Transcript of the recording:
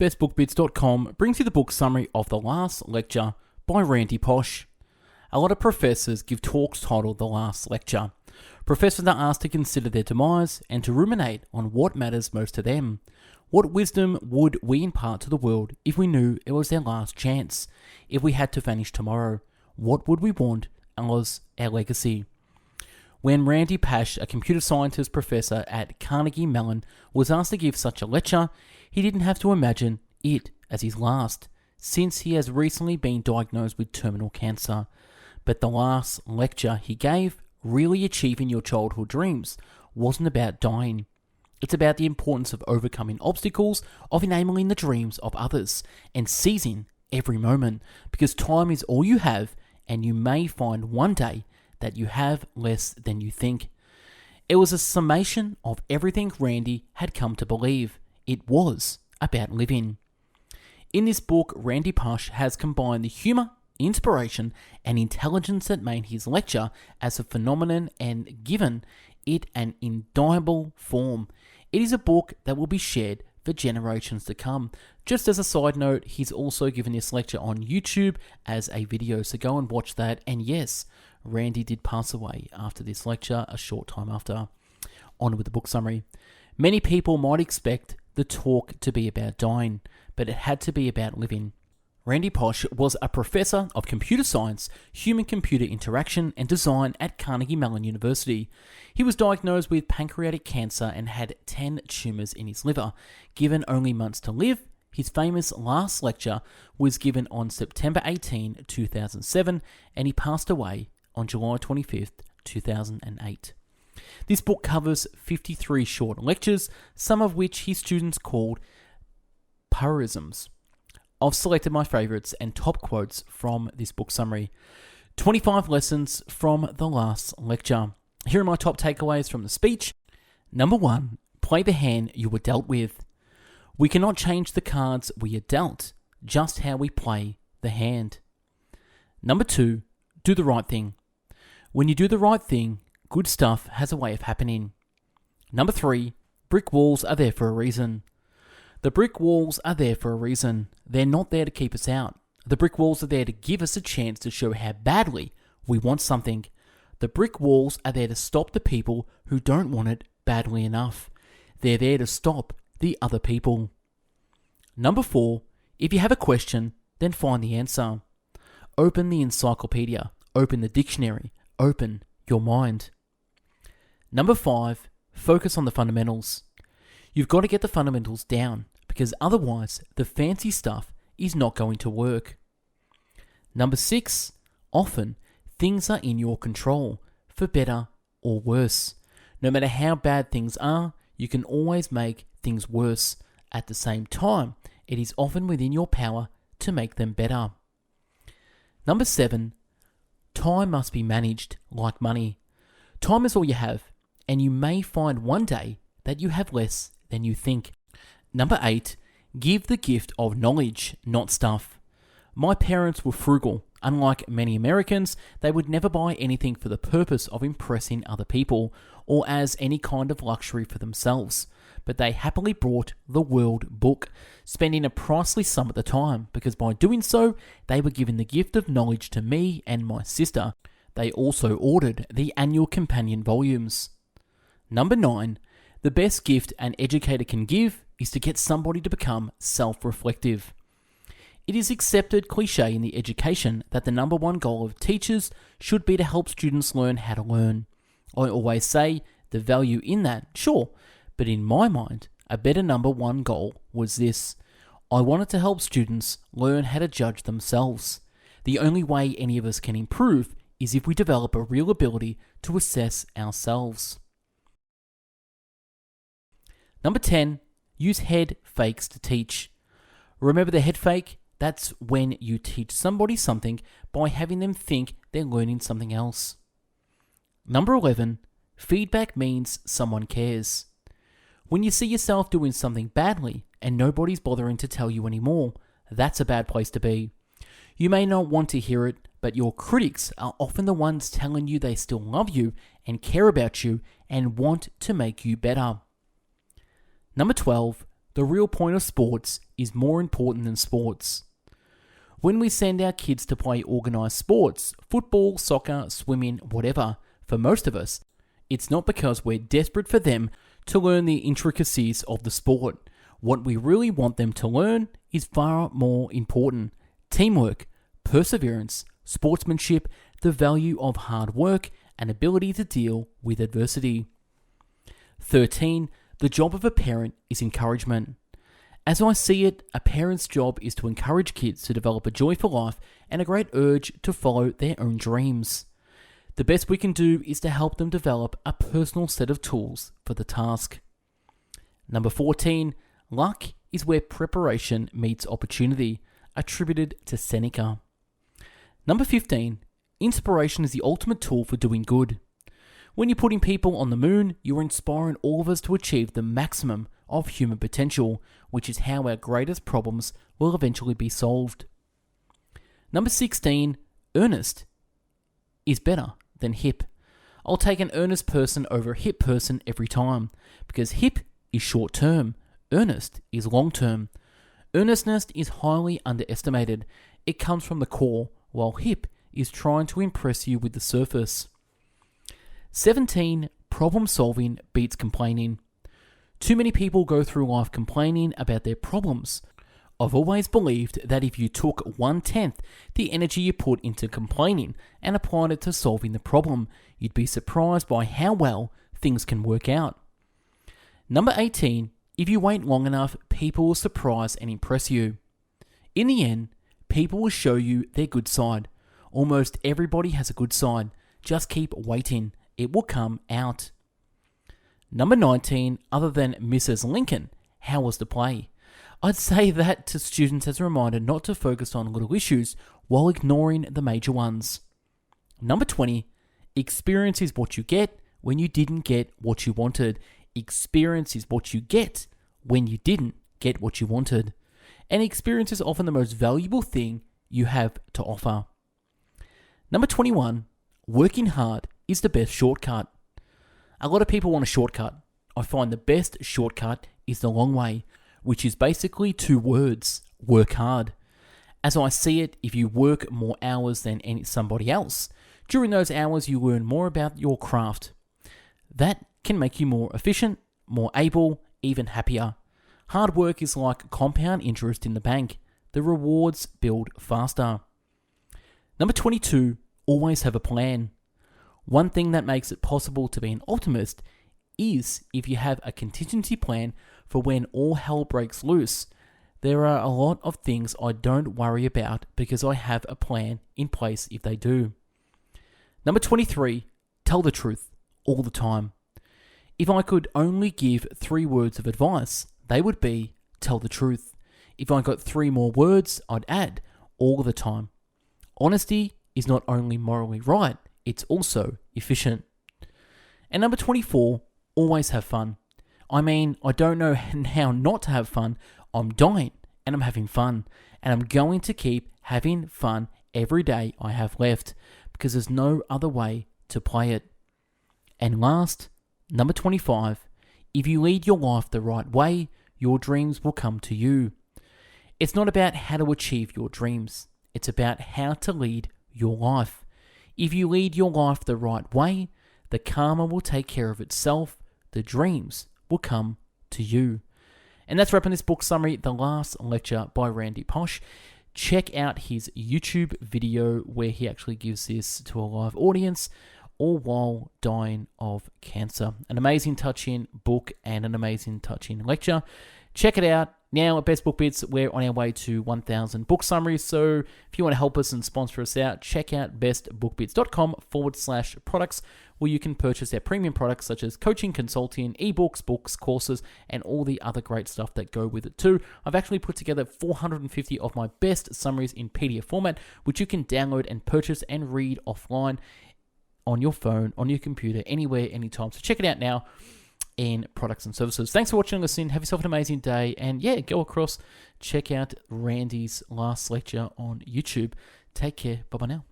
bestbookbits.com brings you the book summary of The Last Lecture by Randy Pausch. A lot of professors give talks titled The Last Lecture. Professors are asked to consider their demise and to ruminate on what matters most to them. What wisdom would we impart to the world if we knew it was their last chance? If we had to vanish tomorrow, what would we want as our legacy? When Randy Pausch, a computer scientist professor at Carnegie Mellon, was asked to give such a lecture, he didn't have to imagine it as his last, since he has recently been diagnosed with terminal cancer. But the last lecture he gave, Really Achieving Your Childhood Dreams, wasn't about dying. It's about the importance of overcoming obstacles, of enabling the dreams of others, and seizing every moment, because time is all you have, and you may find one day that you have less than you think. It was a summation of everything Randy had come to believe. It was about living. In this book, Randy Pausch has combined the humour, inspiration, and intelligence that made his lecture as a phenomenon and given it an indelible form. It is a book that will be shared for generations to come. Just as a side note, he's also given this lecture on YouTube as a video, so go and watch that. And yes, Randy did pass away after this lecture, a short time after. On with the book summary. Many people might expect the talk to be about dying, but it had to be about living. Randy Pausch was a professor of computer science, human-computer interaction, and design at Carnegie Mellon University. He was diagnosed with pancreatic cancer and had 10 tumours in his liver. Given only months to live, his famous last lecture was given on September 18, 2007, and he passed away on July 25, 2008. This book covers 53 short lectures, some of which his students called purisms. I've selected my favourites and top quotes from this book summary. 25 lessons from the last lecture. Here are my top takeaways from the speech. Number 1, play the hand you were dealt with. We cannot change the cards we are dealt, just how we play the hand. Number 2, do the right thing. When you do the right thing, good stuff has a way of happening. Number 3, brick walls are there for a reason. The brick walls are there for a reason. They're not there to keep us out. The brick walls are there to give us a chance to show how badly we want something. The brick walls are there to stop the people who don't want it badly enough. They're there to stop the other people. Number 4, if you have a question, then find the answer. Open the encyclopedia. Open the dictionary. Open your mind. Number 5, focus on the fundamentals. You've got to get the fundamentals down, because otherwise the fancy stuff is not going to work. Number 6, often things are in your control, for better or worse. No matter how bad things are, you can always make things worse. At the same time, it is often within your power to make them better. Number 7, time must be managed like money. Time is all you have, and you may find one day that you have less than you think. Number 8, give the gift of knowledge, not stuff. My parents were frugal. Unlike many Americans, they would never buy anything for the purpose of impressing other people or as any kind of luxury for themselves. But they happily bought the World Book, spending a priceless sum at the time, because by doing so, they were giving the gift of knowledge to me and my sister. They also ordered the annual companion volumes. Number 9, the best gift an educator can give is to get somebody to become self-reflective. It is accepted cliché in the education that the number 1 goal of teachers should be to help students learn how to learn. I always say the value in that, sure, but in my mind, a better number 1 goal was this. I wanted to help students learn how to judge themselves. The only way any of us can improve is if we develop a real ability to assess ourselves. Number 10, use head fakes to teach. Remember the head fake? That's when you teach somebody something by having them think they're learning something else. Number 11, feedback means someone cares. When you see yourself doing something badly and nobody's bothering to tell you anymore, that's a bad place to be. You may not want to hear it, but your critics are often the ones telling you they still love you and care about you and want to make you better. Number 12, the real point of sports is more important than sports. When we send our kids to play organised sports, football, soccer, swimming, whatever, for most of us, it's not because we're desperate for them to learn the intricacies of the sport. What we really want them to learn is far more important. Teamwork, perseverance, sportsmanship, the value of hard work, and ability to deal with adversity. 13. The job of a parent is encouragement. As I see it, a parent's job is to encourage kids to develop a joy for life and a great urge to follow their own dreams. The best we can do is to help them develop a personal set of tools for the task. Number 14. Luck is where preparation meets opportunity, attributed to Seneca. Number 15. Inspiration is the ultimate tool for doing good. When you're putting people on the moon, you're inspiring all of us to achieve the maximum of human potential, which is how our greatest problems will eventually be solved. Number 16. Earnest is better than hip. I'll take an earnest person over a hip person every time, because hip is short term, earnest is long term. Earnestness is highly underestimated. It comes from the core, while hip is trying to impress you with the surface. 17. Problem solving beats complaining. Too many people go through life complaining about their problems. I've always believed that if you took 1/10 the energy you put into complaining and applied it to solving the problem, you'd be surprised by how well things can work out. Number 18. If you wait long enough, people will surprise and impress you. In the end, people will show you their good side. Almost everybody has a good side. Just keep waiting. It will come out. Number 19, other than Mrs. Lincoln, how was the play? I'd say that to students as a reminder not to focus on little issues while ignoring the major ones. Number 20, experience is what you get when you didn't get what you wanted. Experience is what you get when you didn't get what you wanted. And experience is often the most valuable thing you have to offer. Number 21, working hard is the best shortcut. A lot of people want a shortcut. I find the best shortcut is the long way, which is basically 2 words, work hard. As I see it, if you work more hours than somebody else, during those hours you learn more about your craft. That can make you more efficient, more able, even happier. Hard work is like compound interest in the bank. The rewards build faster. Number 22, always have a plan. One thing that makes it possible to be an optimist is if you have a contingency plan for when all hell breaks loose. There are a lot of things I don't worry about because I have a plan in place if they do. Number 23, tell the truth all the time. If I could only give 3 words of advice, they would be tell the truth. If I got 3 more words, I'd add all the time. Honesty is not only morally right, it's also efficient. And number 24, always have fun. I mean, I don't know how not to have fun. I'm dying and I'm having fun. And I'm going to keep having fun every day I have left because there's no other way to play it. And last, number 25, if you lead your life the right way, your dreams will come to you. It's not about how to achieve your dreams. It's about how to lead your life. If you lead your life the right way, the karma will take care of itself. The dreams will come to you. And that's wrapping this book summary, The Last Lecture by Randy Pausch. Check out his YouTube video where he actually gives this to a live audience, all while dying of cancer. An amazing touching book and an amazing touching lecture. Check it out. Now at Best Book Bits, we're on our way to 1,000 book summaries. So if you want to help us and sponsor us out, check out bestbookbits.com/products, where you can purchase our premium products such as coaching, consulting, ebooks, books, courses, and all the other great stuff that go with it too. I've actually put together 450 of my best summaries in PDF format, which you can download and purchase and read offline on your phone, on your computer, anywhere, anytime. So check it out now in products and services. Thanks for watching and listening. Have yourself an amazing day. And yeah, go across, check out Randy's last lecture on YouTube. Take care. Bye-bye now.